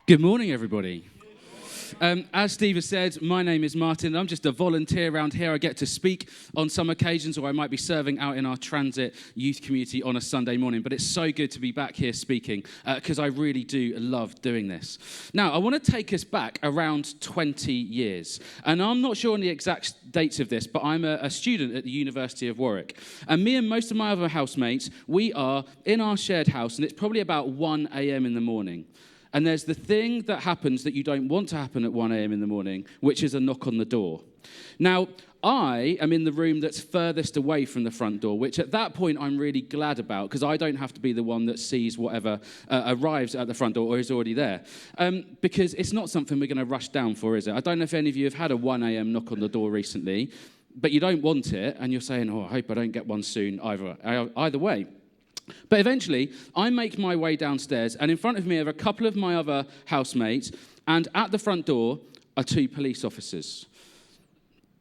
Good morning, everybody. As Steve has said, my name is Martin. I'm just a volunteer around here. I get to speak on some occasions, or I might be serving out in our transit youth community on a Sunday morning. But it's so good to be back here speaking because I really do love doing this. Now, I want to take us back around 20 years. And I'm not sure on the exact dates of this, but I'm a student at the University of Warwick. And me and most of my other housemates, we are in our shared house, and it's probably about 1 a.m. in the morning. And there's the thing that happens that you don't want to happen at 1 a.m. in the morning, which is a knock on the door. Now, I am in the room that's furthest away from the front door, which at that point I'm really glad about, because I don't have to be the one that sees whatever arrives at the front door or is already there. Because it's not something we're going to rush down for, is it? I don't know if any of you have had a 1 a.m. knock on the door recently, but you don't want it, and you're saying, I hope I don't get one soon either way. But eventually, I make my way downstairs, and in front of me are a couple of my other housemates, and at the front door are two police officers.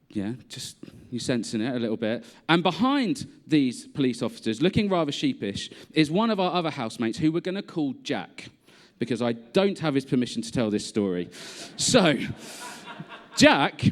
Yeah, just you sensing it a little bit. And behind these police officers, looking rather sheepish, is one of our other housemates who we're going to call Jack, because I don't have his permission to tell this story. So, Jack,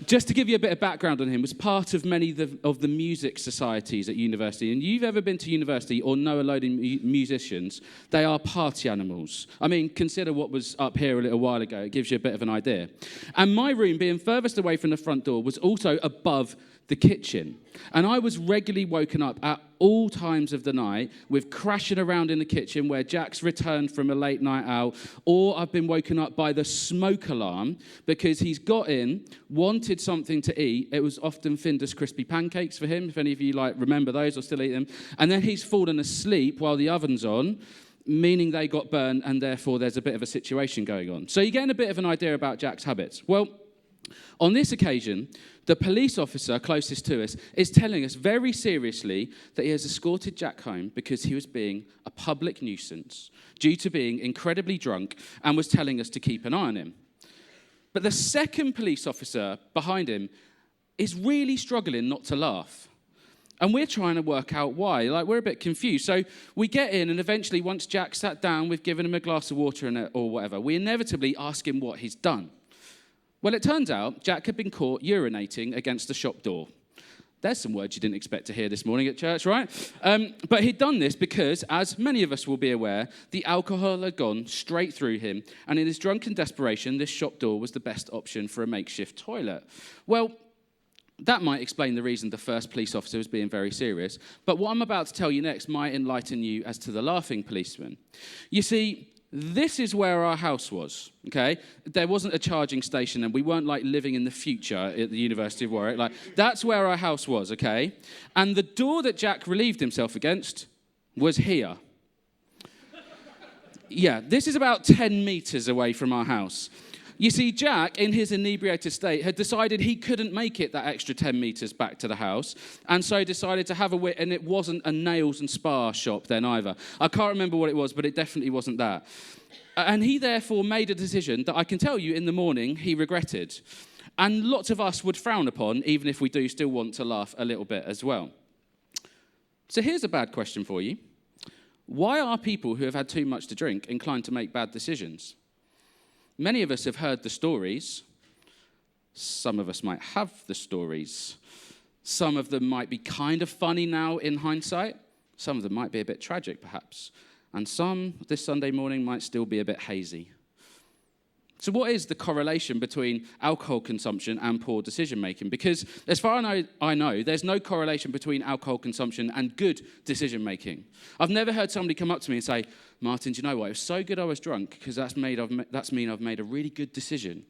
just to give you a bit of background on him, was part of many of the music societies at university. And you've ever been to university or know a load of musicians, they are party animals. I mean, consider what was up here a little while ago. It gives you a bit of an idea. And my room, being furthest away from the front door, was also above the kitchen. And I was regularly woken up at all times of the night with crashing around in the kitchen where Jack's returned from a late night out, or I've been woken up by the smoke alarm because he's got in, wanted something to eat. It was often Findus crispy pancakes for him, if any of you remember those or still eat them. And then he's fallen asleep while the oven's on, meaning they got burned, and therefore there's a bit of a situation going on. So you're getting a bit of an idea about Jack's habits. Well, on this occasion, the police officer closest to us is telling us very seriously that he has escorted Jack home because he was being a public nuisance due to being incredibly drunk, and was telling us to keep an eye on him. But the second police officer behind him is really struggling not to laugh. And we're trying to work out why. We're a bit confused. So we get in, and eventually, once Jack sat down, we've given him a glass of water or whatever, we inevitably ask him what he's done. Well, it turns out Jack had been caught urinating against the shop door. There's some words you didn't expect to hear this morning at church, right? But he'd done this because, as many of us will be aware, the alcohol had gone straight through him, and in his drunken desperation, this shop door was the best option for a makeshift toilet. Well, that might explain the reason the first police officer was being very serious, but what I'm about to tell you next might enlighten you as to the laughing policeman. You see, this is where our house was, okay? There wasn't a charging station, and we weren't living in the future at the University of Warwick. That's where our house was, okay? And the door that Jack relieved himself against was here. Yeah, this is about 10 meters away from our house. You see, Jack, in his inebriated state, had decided he couldn't make it that extra 10 meters back to the house, and so decided to have a wit, and it wasn't a nails and spa shop then either. I can't remember what it was, but it definitely wasn't that. And he therefore made a decision that I can tell you in the morning he regretted. And lots of us would frown upon, even if we do still want to laugh a little bit as well. So here's a bad question for you. Why are people who have had too much to drink inclined to make bad decisions? Many of us have heard the stories. Some of us might have the stories. Some of them might be kind of funny now in hindsight. Some of them might be a bit tragic, perhaps. And some this Sunday morning might still be a bit hazy. So what is the correlation between alcohol consumption and poor decision-making? Because as far as I know, there's no correlation between alcohol consumption and good decision-making. I've never heard somebody come up to me and say, Martin, do you know what? It was so good I was drunk because that's mean I've made a really good decision.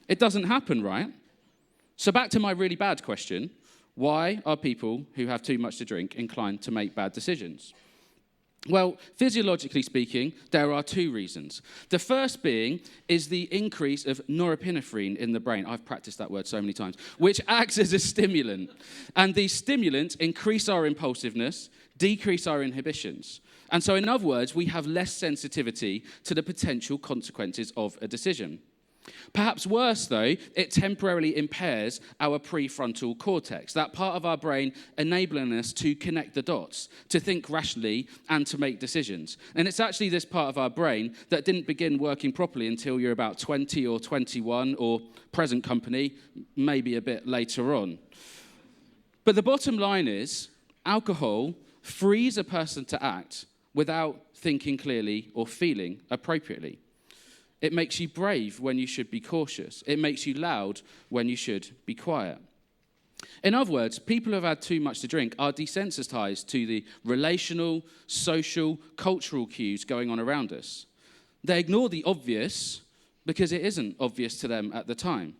It doesn't happen, right? So back to my really bad question. Why are people who have too much to drink inclined to make bad decisions? Well, physiologically speaking, there are two reasons. The first being is the increase of norepinephrine in the brain. I've practiced that word so many times, which acts as a stimulant. And these stimulants increase our impulsiveness, decrease our inhibitions. And so in other words, we have less sensitivity to the potential consequences of a decision. Perhaps worse, though, it temporarily impairs our prefrontal cortex, that part of our brain enabling us to connect the dots, to think rationally, and to make decisions. And it's actually this part of our brain that didn't begin working properly until you're about 20 or 21, or present company, maybe a bit later on. But the bottom line is, alcohol frees a person to act without thinking clearly or feeling appropriately. It makes you brave when you should be cautious. It makes you loud when you should be quiet. In other words, people who have had too much to drink are desensitized to the relational, social, cultural cues going on around us. They ignore the obvious because it isn't obvious to them at the time.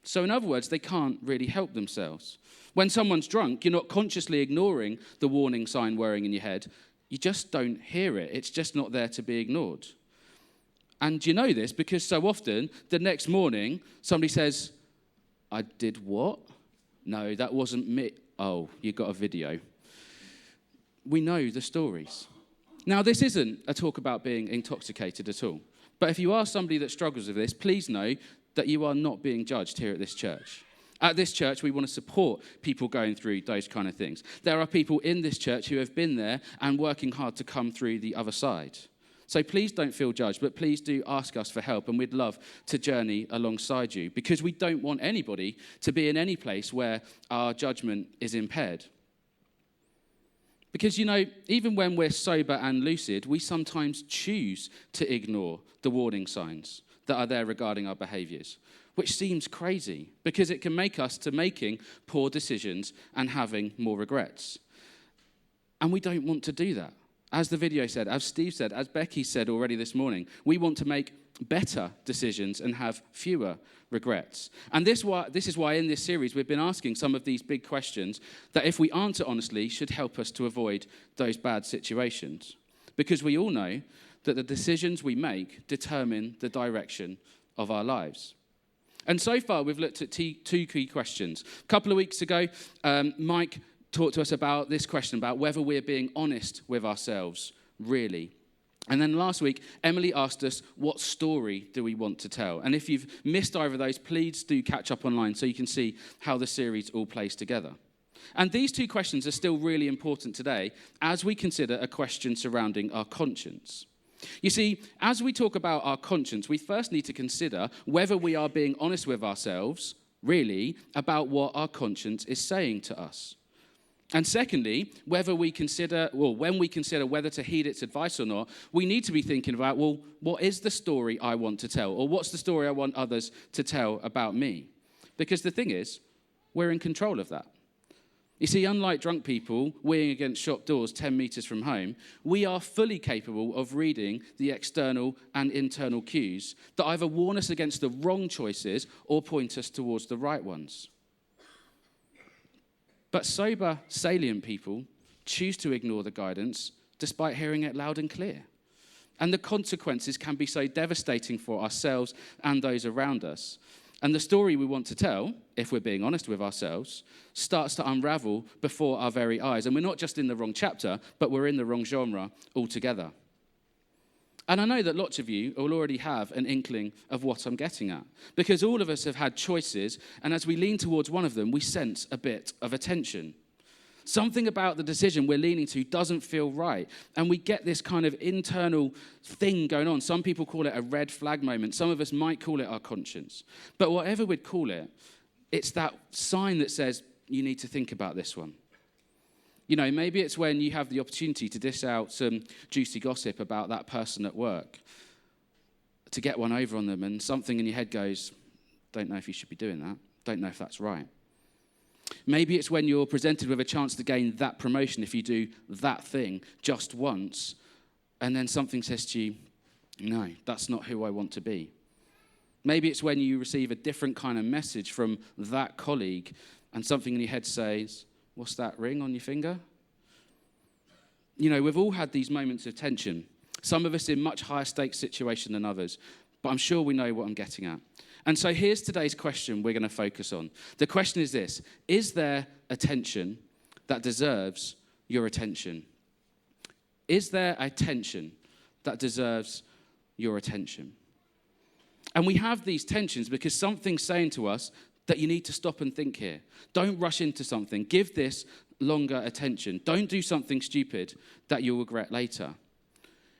So in other words, they can't really help themselves. When someone's drunk, you're not consciously ignoring the warning sign whirring in your head. You just don't hear it. It's just not there to be ignored. And you know this because so often, the next morning, somebody says, I did what? No, that wasn't me. Oh, you got a video. We know the stories. Now, this isn't a talk about being intoxicated at all. But if you are somebody that struggles with this, please know that you are not being judged here at this church. At this church, we want to support people going through those kind of things. There are people in this church who have been there and working hard to come through the other side. So please don't feel judged, but please do ask us for help, and we'd love to journey alongside you, because we don't want anybody to be in any place where our judgment is impaired. Because, you know, even when we're sober and lucid, we sometimes choose to ignore the warning signs that are there regarding our behaviours, which seems crazy because it can make us to making poor decisions and having more regrets. And we don't want to do that. As the video said, as Steve said, as Becky said already this morning, we want to make better decisions and have fewer regrets. And this is why in this series we've been asking some of these big questions that, if we answer honestly, should help us to avoid those bad situations. Because we all know that the decisions we make determine the direction of our lives. And so far we've looked at two key questions. A couple of weeks ago, Mike talked to us about this question, about whether we're being honest with ourselves, really. And then last week, Emily asked us, what story do we want to tell? And if you've missed either of those, please do catch up online so you can see how the series all plays together. And these two questions are still really important today as we consider a question surrounding our conscience. You see, as we talk about our conscience, we first need to consider whether we are being honest with ourselves, really, about what our conscience is saying to us. And secondly, when we consider whether to heed its advice or not, we need to be thinking about, well, what is the story I want to tell? Or what's the story I want others to tell about me? Because the thing is, we're in control of that. You see, unlike drunk people weighing against shop doors 10 meters from home, we are fully capable of reading the external and internal cues that either warn us against the wrong choices or point us towards the right ones. But sober, salient people choose to ignore the guidance despite hearing it loud and clear. And the consequences can be so devastating for ourselves and those around us. And the story we want to tell, if we're being honest with ourselves, starts to unravel before our very eyes. And we're not just in the wrong chapter, but we're in the wrong genre altogether. And I know that lots of you will already have an inkling of what I'm getting at, because all of us have had choices, and as we lean towards one of them, we sense a bit of a tension. Something about the decision we're leaning to doesn't feel right, and we get this kind of internal thing going on. Some people call it a red flag moment. Some of us might call it our conscience. But whatever we'd call it, it's that sign that says, you need to think about this one. You know, maybe it's when you have the opportunity to dish out some juicy gossip about that person at work, to get one over on them, and something in your head goes, don't know if you should be doing that, don't know if that's right. Maybe it's when you're presented with a chance to gain that promotion if you do that thing just once, and then something says to you, no, that's not who I want to be. Maybe it's when you receive a different kind of message from that colleague, and something in your head says, what's that ring on your finger? You know, we've all had these moments of tension. Some of us in much higher stakes situation than others, but I'm sure we know what I'm getting at. And so here's today's question we're going to focus on. The question is this: is there a tension that deserves your attention? Is there a tension that deserves your attention? And we have these tensions because something's saying to us that you need to stop and think here. Don't rush into something. Give this longer attention. Don't do something stupid that you'll regret later.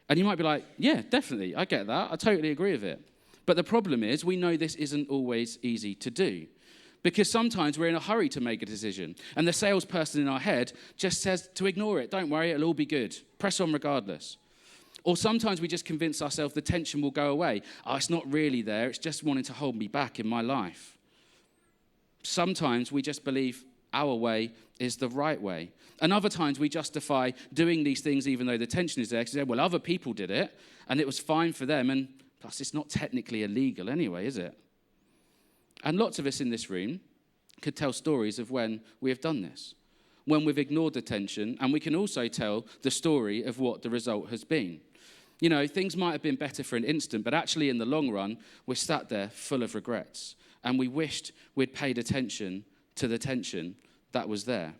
And you might be like, yeah, definitely, I get that. I totally agree with it. But the problem is we know this isn't always easy to do because sometimes we're in a hurry to make a decision. And the salesperson in our head just says to ignore it. Don't worry, it'll all be good. Press on regardless. Or sometimes we just convince ourselves the tension will go away. Oh, it's not really there. It's just wanting to hold me back in my life. Sometimes we just believe our way is the right way. And other times we justify doing these things even though the tension is there. Because, well, other people did it and it was fine for them. And plus, it's not technically illegal anyway, is it? And lots of us in this room could tell stories of when we have done this, when we've ignored the tension, and we can also tell the story of what the result has been. You know, things might have been better for an instant, but actually in the long run, we're sat there full of regrets, and we wished we'd paid attention to the tension that was there.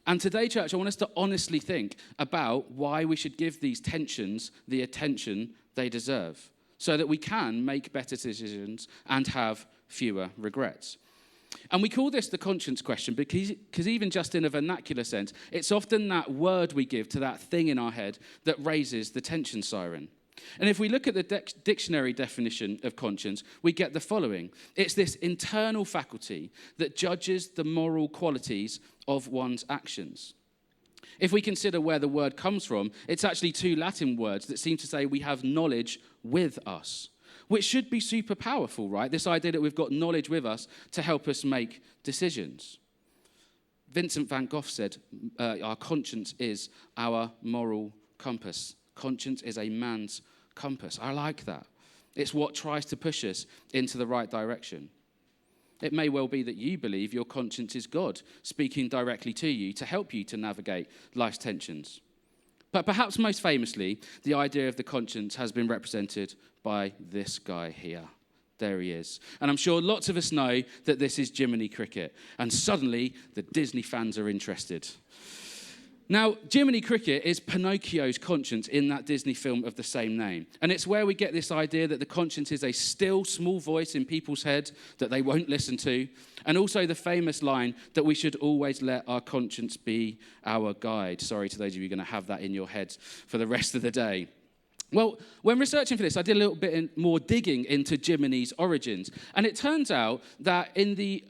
And today, church, I want us to honestly think about why we should give these tensions the attention they deserve, so that we can make better decisions and have fewer regrets. And we call this the conscience question because even just in a vernacular sense, it's often that word we give to that thing in our head that raises the tension siren. And if we look at the dictionary definition of conscience, we get the following. It's this internal faculty that judges the moral qualities of one's actions. If we consider where the word comes from, it's actually two Latin words that seem to say we have knowledge with us, which should be super powerful, right? This idea that we've got knowledge with us to help us make decisions. Vincent van Gogh said, our conscience is our moral compass. Conscience is a man's compass. I like that. It's what tries to push us into the right direction. It may well be that you believe your conscience is God speaking directly to you to help you to navigate life's tensions. But perhaps most famously, the idea of the conscience has been represented by this guy here. There he is. And I'm sure lots of us know that this is Jiminy Cricket. And suddenly, the Disney fans are interested. Now, Jiminy Cricket is Pinocchio's conscience in that Disney film of the same name. And it's where we get this idea that the conscience is a still, small voice in people's head that they won't listen to. And also the famous line that we should always let our conscience be our guide. Sorry to those of you who are going to have that in your heads for the rest of the day. Well, when researching for this, I did a little bit more digging into Jiminy's origins. And it turns out that in the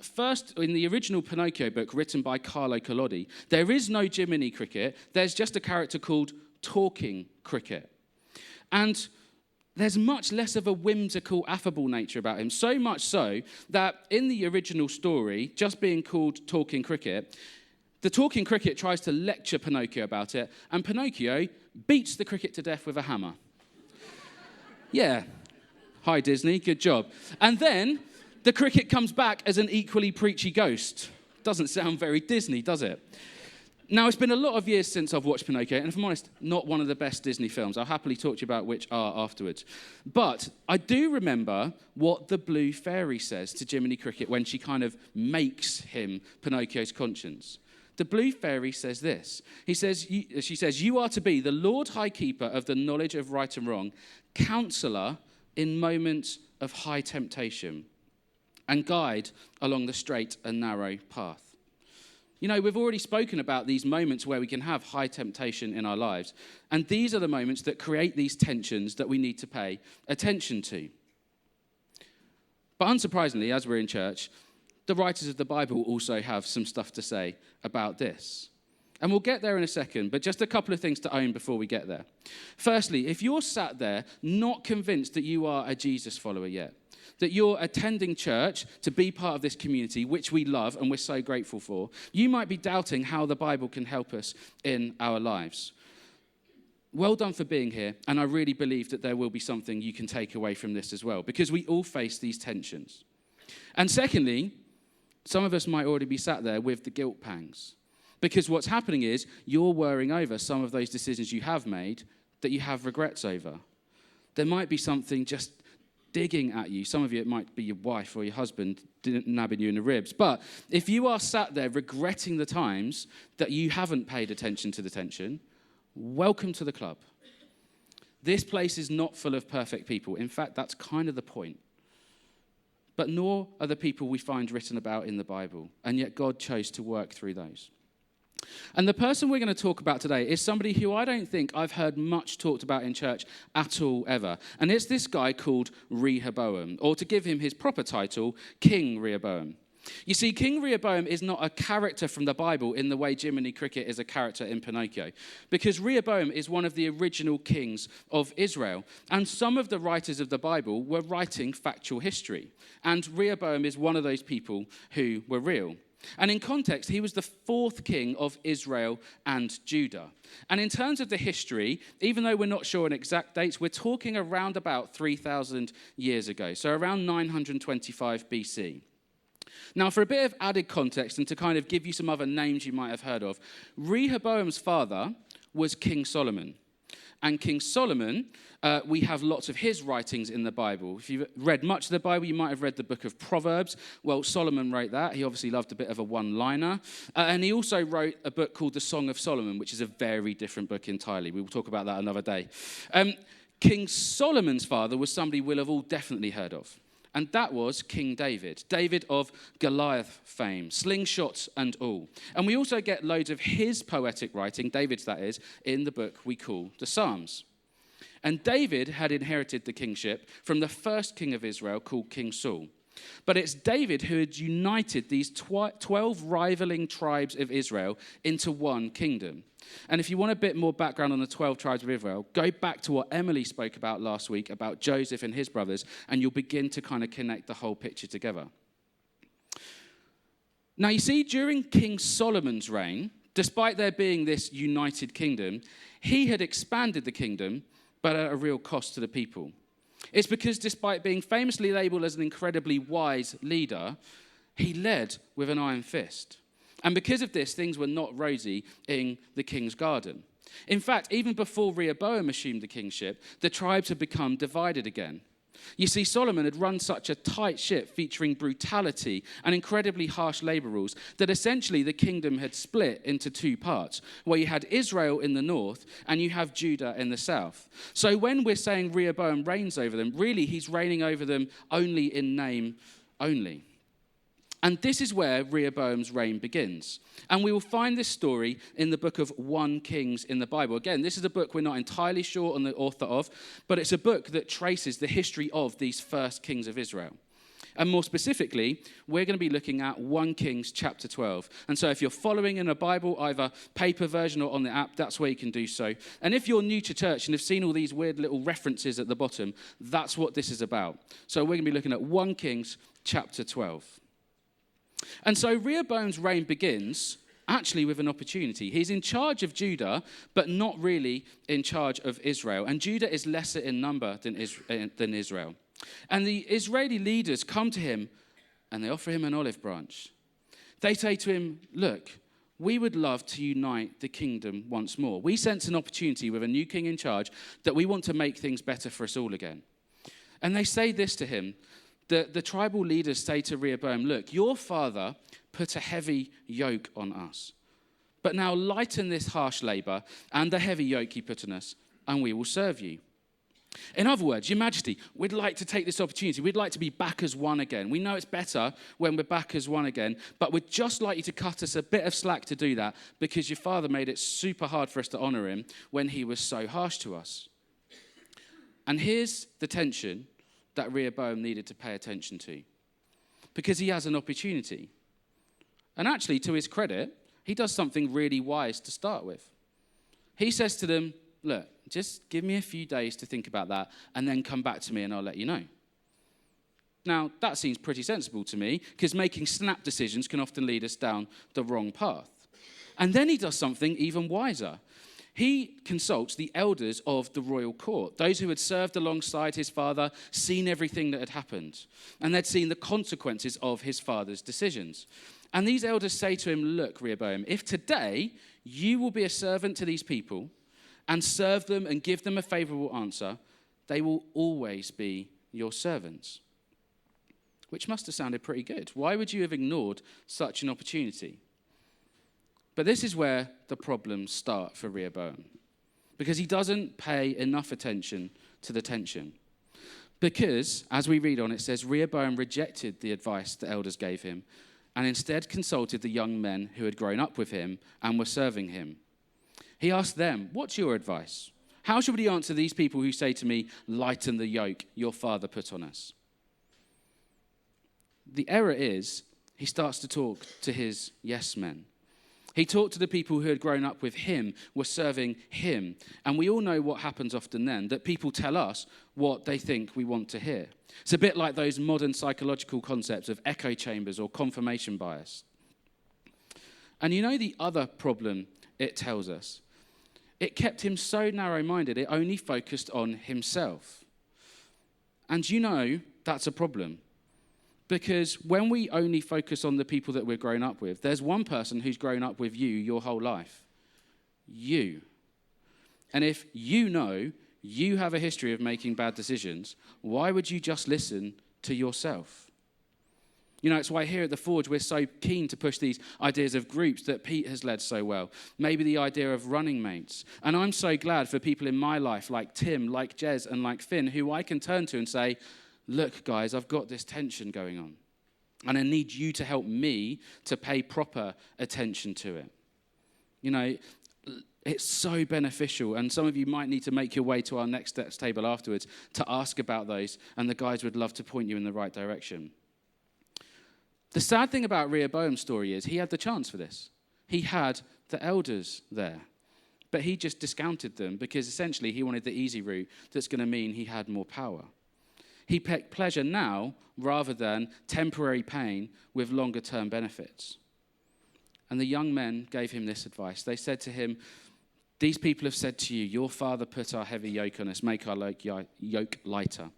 original Pinocchio book written by Carlo Collodi, there is no Jiminy Cricket. There's just a character called Talking Cricket. And there's much less of a whimsical, affable nature about him. So much so that in the original story, just being called Talking Cricket, the Talking Cricket tries to lecture Pinocchio about it, and Pinocchio beats the cricket to death with a hammer. Yeah. Hi, Disney. Good job. And then the cricket comes back as an equally preachy ghost. Doesn't sound very Disney, does it? Now, it's been a lot of years since I've watched Pinocchio, and if I'm honest, not one of the best Disney films. I'll happily talk to you about which are afterwards. But I do remember what the Blue Fairy says to Jiminy Cricket when she kind of makes him Pinocchio's conscience. The Blue Fairy says this. She says, you are to be the Lord High Keeper of the knowledge of right and wrong, counselor in moments of high temptation, and guide along the straight and narrow path. You know, we've already spoken about these moments where we can have high temptation in our lives, and these are the moments that create these tensions that we need to pay attention to. But unsurprisingly, as we're in church, the writers of the Bible also have some stuff to say about this. And we'll get there in a second, but just a couple of things to own before we get there. Firstly, if you're sat there not convinced that you are a Jesus follower yet, that you're attending church to be part of this community, which we love and we're so grateful for, you might be doubting how the Bible can help us in our lives. Well done for being here, and I really believe that there will be something you can take away from this as well, because we all face these tensions. And secondly, some of us might already be sat there with the guilt pangs, because what's happening is you're worrying over some of those decisions you have made that you have regrets over. There might be something just digging at you. Some of you, it might be your wife or your husband nabbing you in the ribs. But if you are sat there regretting the times that you haven't paid attention to the tension, welcome to the club. This place is not full of perfect people. In fact, that's kind of the point. But nor are the people we find written about in the Bible, and yet God chose to work through those. And the person we're going to talk about today is somebody who I don't think I've heard much talked about in church at all ever. And it's this guy called Rehoboam, or to give him his proper title, King Rehoboam. You see, King Rehoboam is not a character from the Bible in the way Jiminy Cricket is a character in Pinocchio, because Rehoboam is one of the original kings of Israel. And some of the writers of the Bible were writing factual history. And Rehoboam is one of those people who were real. And in context, he was the fourth king of Israel and Judah. And in terms of the history, even though we're not sure on exact dates, we're talking around about 3,000 years ago, so around 925 BC. Now, for a bit of added context and to kind of give you some other names you might have heard of, Rehoboam's father was King Solomon. And King Solomon, we have lots of his writings in the Bible. If you've read much of the Bible, you might have read the book of Proverbs. Well, Solomon wrote that. He obviously loved a bit of a one-liner. And he also wrote a book called The Song of Solomon, which is a very different book entirely. We will talk about that another day. King Solomon's father was somebody we'll have all definitely heard of. And that was King David, David of Goliath fame, slingshots and all. And we also get loads of his poetic writing, David's that is, in the book we call the Psalms. And David had inherited the kingship from the first king of Israel called King Saul. But it's David who had united these 12 rivaling tribes of Israel into one kingdom. And if you want a bit more background on the 12 tribes of Israel, go back to what Emily spoke about last week about Joseph and his brothers, and you'll begin to kind of connect the whole picture together. Now, you see, during King Solomon's reign, despite there being this united kingdom, he had expanded the kingdom, but at a real cost to the people. It's because despite being famously labeled as an incredibly wise leader, he led with an iron fist. And because of this, things were not rosy in the king's garden. In fact, even before Rehoboam assumed the kingship, the tribes had become divided again. You see, Solomon had run such a tight ship featuring brutality and incredibly harsh labor rules that essentially the kingdom had split into two parts, where you had Israel in the north and you have Judah in the south. So when we're saying Rehoboam reigns over them, really he's reigning over them only in name only. And this is where Rehoboam's reign begins. And we will find this story in the book of 1 Kings in the Bible. Again, this is a book we're not entirely sure on the author of, but it's a book that traces the history of these first kings of Israel. And more specifically, we're going to be looking at 1 Kings chapter 12. And so if you're following in a Bible, either paper version or on the app, that's where you can do so. And if you're new to church and have seen all these weird little references at the bottom, that's what this is about. So we're going to be looking at 1 Kings chapter 12. And so Rehoboam's reign begins actually with an opportunity. He's in charge of Judah, but not really in charge of Israel. And Judah is lesser in number than Israel. And the Israeli leaders come to him and they offer him an olive branch. They say to him, look, we would love to unite the kingdom once more. We sense an opportunity with a new king in charge that we want to make things better for us all again. And they say this to him. The tribal leaders say to Rehoboam, look, your father put a heavy yoke on us. But now lighten this harsh labor and the heavy yoke he put on us, and we will serve you. In other words, your majesty, we'd like to take this opportunity. We'd like to be back as one again. We know it's better when we're back as one again, but we'd just like you to cut us a bit of slack to do that because your father made it super hard for us to honor him when he was so harsh to us. And here's the tension that Rehoboam needed to pay attention to, because he has an opportunity. And actually, to his credit, he does something really wise to start with. He says to them, look, just give me a few days to think about that, and then come back to me and I'll let you know. Now, that seems pretty sensible to me, because making snap decisions can often lead us down the wrong path. And then he does something even wiser. He consults the elders of the royal court, those who had served alongside his father, seen everything that had happened, and they'd seen the consequences of his father's decisions. And these elders say to him, look, Rehoboam, if today you will be a servant to these people and serve them and give them a favorable answer, they will always be your servants. Which must have sounded pretty good. Why would you have ignored such an opportunity? But this is where the problems start for Rehoboam. because he doesn't pay enough attention to the tension. Because, as we read on, it says, Rehoboam rejected the advice the elders gave him and instead consulted the young men who had grown up with him and were serving him. He asked them, "What's your advice? How should we answer these people who say to me, 'Lighten the yoke your father put on us'?" The error is, he starts to talk to his yes men. He talked to the people who had grown up with him, were serving him. And we all know what happens often then, that people tell us what they think we want to hear. It's a bit like those modern psychological concepts of echo chambers or confirmation bias. And you know the other problem it tells us? It kept him so narrow-minded, it only focused on himself. And you know that's a problem. Because when we only focus on the people that we're grown up with, there's one person who's grown up with you your whole life. You. And if you know you have a history of making bad decisions, why would you just listen to yourself? You know, it's why here at the Forge we're so keen to push these ideas of groups that Pete has led so well. Maybe the idea of running mates. And I'm so glad for people in my life like Tim, like Jez, and like Finn, who I can turn to and say, "Look, guys, I've got this tension going on, and I need you to help me to pay proper attention to it." You know, it's so beneficial, and some of you might need to make your way to our next steps table afterwards to ask about those, and the guys would love to point you in the right direction. The sad thing about Rehoboam's story is he had the chance for this. He had the elders there, but he just discounted them because essentially he wanted the easy route that's going to mean he had more power. He picked pleasure now rather than temporary pain with longer-term benefits. And the young men gave him this advice. They said to him, "These people have said to you, 'Your father put our heavy yoke on us, make our yoke lighter.'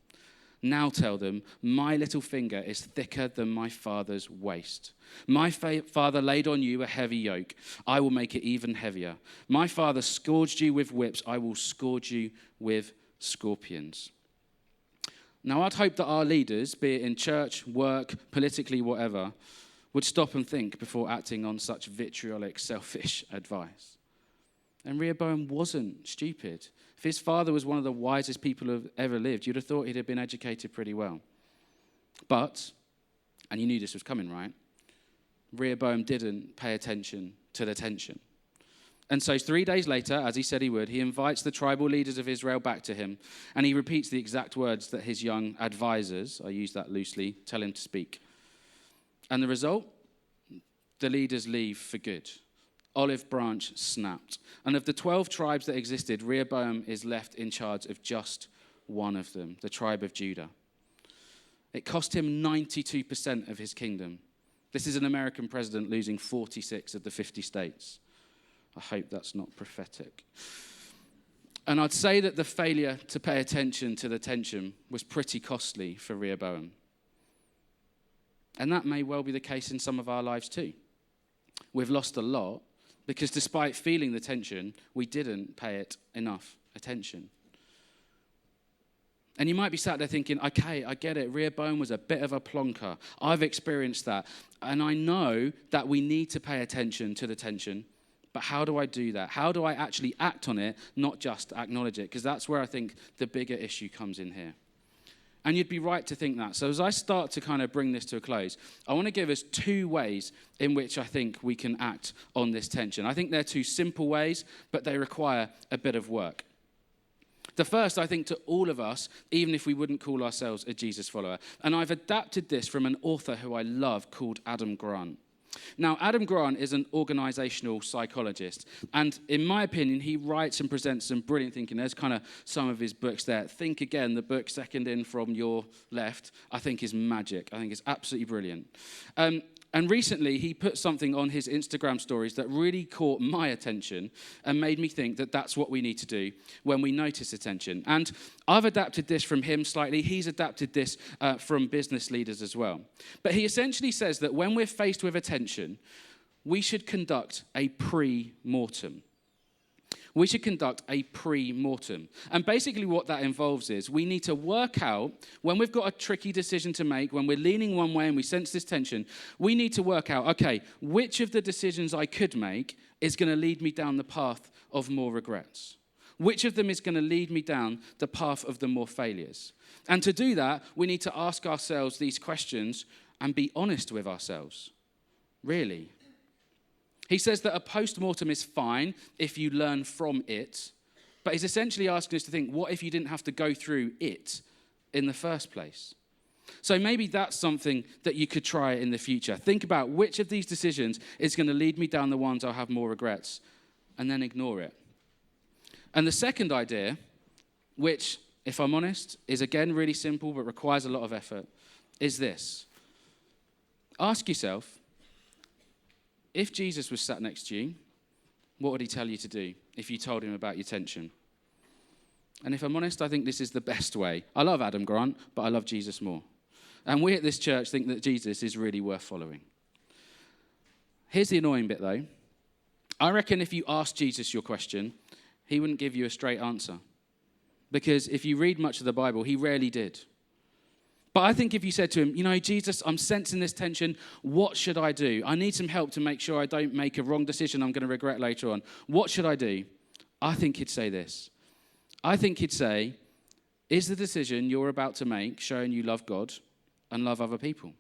Now tell them, 'My little finger is thicker than my father's waist. My father laid on you a heavy yoke. I will make it even heavier. My father scourged you with whips. I will scourge you with scorpions.'" Now, I'd hope that our leaders, be it in church, work, politically, whatever, would stop and think before acting on such vitriolic, selfish advice. And Rehoboam wasn't stupid. If his father was one of the wisest people who have ever lived, you'd have thought he'd have been educated pretty well. But, and you knew this was coming, right? Rehoboam didn't pay attention to the tension. And so 3 days later, as he said he would, he invites the tribal leaders of Israel back to him, and he repeats the exact words that his young advisors, I use that loosely, tell him to speak. And the result? The leaders leave for good. Olive branch snapped. And of the 12 tribes that existed, Rehoboam is left in charge of just one of them, the tribe of Judah. It cost him 92% of his kingdom. This is an American president losing 46 of the 50 states. I hope that's not prophetic. And I'd say that the failure to pay attention to the tension was pretty costly for Rehoboam. And that may well be the case in some of our lives too. We've lost a lot because despite feeling the tension, we didn't pay it enough attention. And you might be sat there thinking, okay, I get it. Rehoboam was a bit of a plonker. I've experienced that. And I know that we need to pay attention to the tension. But how do I do that? How do I actually act on it, not just acknowledge it? Because that's where I think the bigger issue comes in here. And you'd be right to think that. So as I start to kind of bring this to a close, I want to give us 2 ways in which I think we can act on this tension. I think they're 2 simple ways, but they require a bit of work. The first, I think, to all of us, even if we wouldn't call ourselves a Jesus follower. And I've adapted this from an author who I love called Adam Grant. Now, Adam Grant is an organizational psychologist, and in my opinion, he writes and presents some brilliant thinking. There's kind of some of his books there. Think Again, the book second in from your left, I think is magic. I think it's absolutely brilliant. And recently, he put something on his Instagram stories that really caught my attention and made me think that that's what we need to do when we notice attention. And I've adapted this from him slightly. He's adapted this from business leaders as well. But he essentially says that when we're faced with attention, we should conduct a pre-mortem. We should conduct a pre-mortem. And basically what that involves is we need to work out, when we've got a tricky decision to make, when we're leaning one way and we sense this tension, we need to work out, okay, which of the decisions I could make is going to lead me down the path of more regrets? Which of them is going to lead me down the path of the more failures? And to do that, we need to ask ourselves these questions and be honest with ourselves. Really. He says that a post-mortem is fine if you learn from it, but he's essentially asking us to think, what if you didn't have to go through it in the first place? So maybe that's something that you could try in the future. Think about which of these decisions is going to lead me down the ones I'll have more regrets, and then ignore it. And the second idea, which, if I'm honest, is again really simple but requires a lot of effort, is this. Ask yourself, if Jesus was sat next to you, what would he tell you to do if you told him about your tension? And if I'm honest, I think this is the best way. I love Adam Grant, but I love Jesus more. And we at this church think that Jesus is really worth following. Here's the annoying bit, though. I reckon if you asked Jesus your question, he wouldn't give you a straight answer. Because if you read much of the Bible, he rarely did. But I think if you said to him, Jesus, I'm sensing this tension. What should I do? I need some help to make sure I don't make a wrong decision I'm going to regret later on. What should I do? I think he'd say this. I think he'd say, is the decision you're about to make showing you love God and love other people?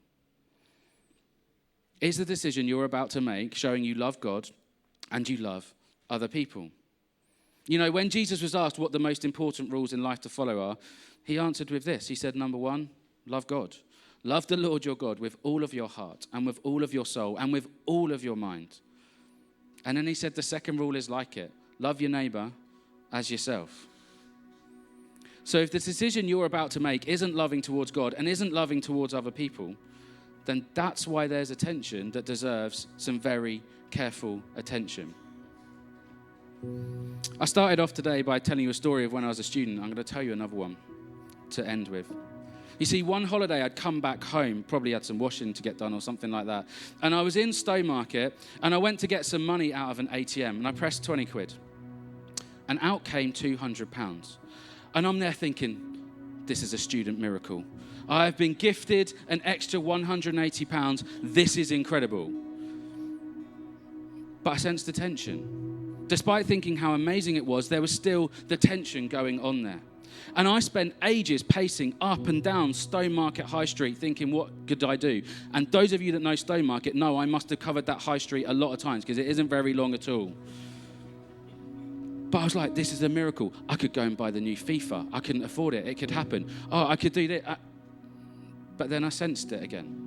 Is the decision you're about to make showing you love God and you love other people? When Jesus was asked what the most important rules in life to follow are, he answered with this. He said, number one, love God. Love the Lord your God with all of your heart and with all of your soul and with all of your mind. And then he said the second rule is like it. Love your neighbor as yourself. So if the decision you're about to make isn't loving towards God and isn't loving towards other people, then that's why there's a tension that deserves some very careful attention. I started off today by telling you a story of when I was a student. I'm going to tell you another one to end with. You see, one holiday I'd come back home, probably had some washing to get done or something like that, and I was in Stowmarket, and I went to get some money out of an ATM, and I pressed 20 quid, and out came £200. And I'm there thinking, this is a student miracle. I've been gifted an extra £180. This is incredible. But I sensed the tension. Despite thinking how amazing it was, there was still the tension going on there. And I spent ages pacing up and down Stowmarket High Street thinking, what could I do? And those of you that know Stowmarket know I must have covered that high street a lot of times because it isn't very long at all. But I was like, this is a miracle. I could go and buy the new FIFA. I couldn't afford it. It could happen. Oh, I could do this. But then I sensed it again.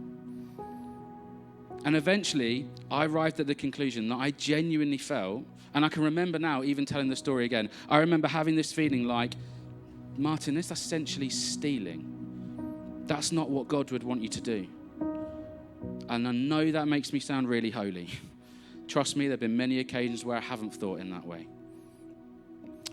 And eventually, I arrived at the conclusion that I genuinely felt, and I can remember now even telling the story again, I remember having this feeling like, Martin, this is essentially stealing. That's not what God would want you to do. And I know that makes me sound really holy. Trust me, there have been many occasions where I haven't thought in that way.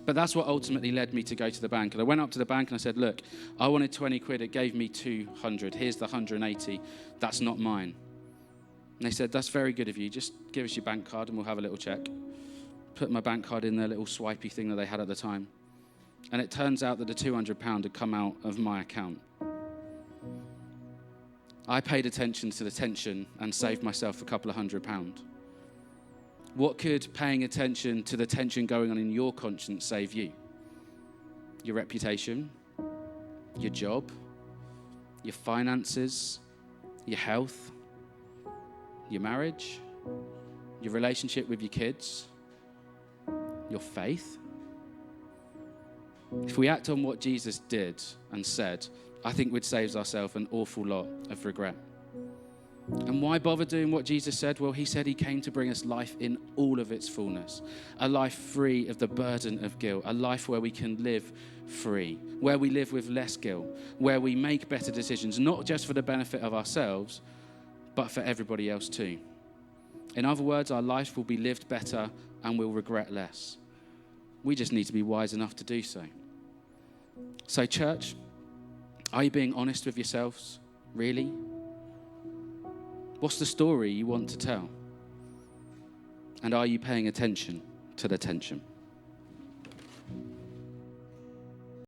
But that's what ultimately led me to go to the bank. And I went up to the bank and I said, look, I wanted 20 quid. It gave me 200. Here's the 180. That's not mine. And they said, that's very good of you. Just give us your bank card and we'll have a little check. Put my bank card in their little swipey thing that they had at the time. And it turns out that the £200 had come out of my account. I paid attention to the tension and saved myself a couple of £100. What could paying attention to the tension going on in your conscience save you? Your reputation, your job, your finances, your health, your marriage, your relationship with your kids, your faith? If we act on what Jesus did and said, I think we'd save ourselves an awful lot of regret. And why bother doing what Jesus said? Well, he said he came to bring us life in all of its fullness, a life free of the burden of guilt, a life where we can live free, where we live with less guilt, where we make better decisions, not just for the benefit of ourselves, but for everybody else too. In other words, our life will be lived better and we'll regret less. We just need to be wise enough to do so. So, church, are you being honest with yourselves? Really? What's the story you want to tell? And are you paying attention to the tension?